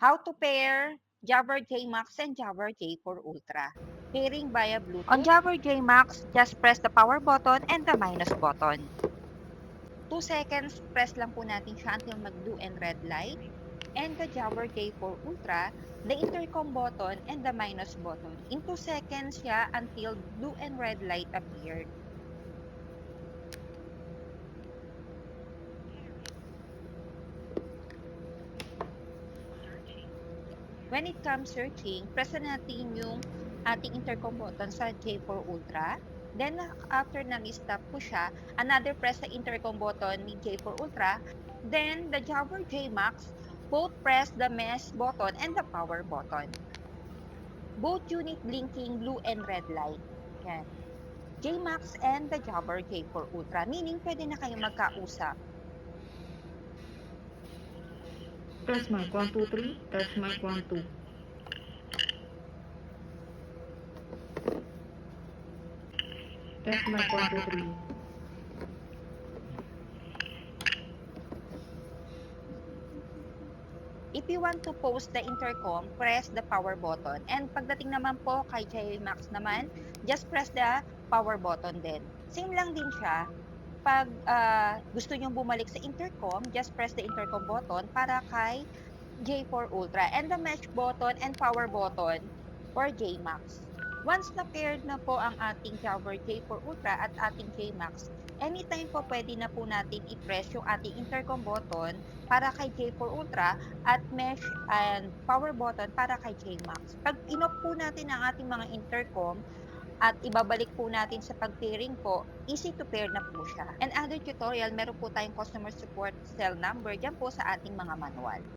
How to pair Jabber J Max and Jabber J4 Ultra. Pairing via Bluetooth. On Jabber J Max, just press the power button and the minus button. 2 seconds, press lang po natin siya until mag-blue and red light. And the Jabber J4 Ultra, the intercom button and the minus button. In 2 seconds siya until blue and red light appeared. When it comes searching, press na natin yung ating intercom button sa J4 Ultra. Then, after nag-stop po siya, another press sa intercom button ni J4 Ultra. Then, the Jabber J Max, both press the mesh button and the power button. Both unit blinking blue and red light. Yan. J Max and the Jabber J4 Ultra. Meaning, pwede na kayo magkausap. Test mic 1 2 3. Test mic 1 2. Test mic 1 2 3. If you want to post the intercom, press the power button. And pagdating naman po kay JMax naman, just press the power button din. Same lang din siya. Pag gusto nyo bumalik sa intercom, just press the intercom button para kay J4 Ultra. And the mesh button and power button for JMax. Once na paired na po ang ating Jabber J4 Ultra at ating JMax, anytime po pwede na po natin i-press yung ating intercom button para kay J4 Ultra at mesh and power button para kay JMax. Pag in-off po natin ang ating mga intercom at ibabalik po natin sa pag-pairing po, easy to pair na po siya. And other tutorial, meron po tayong customer support cell number dyan po sa ating mga manual.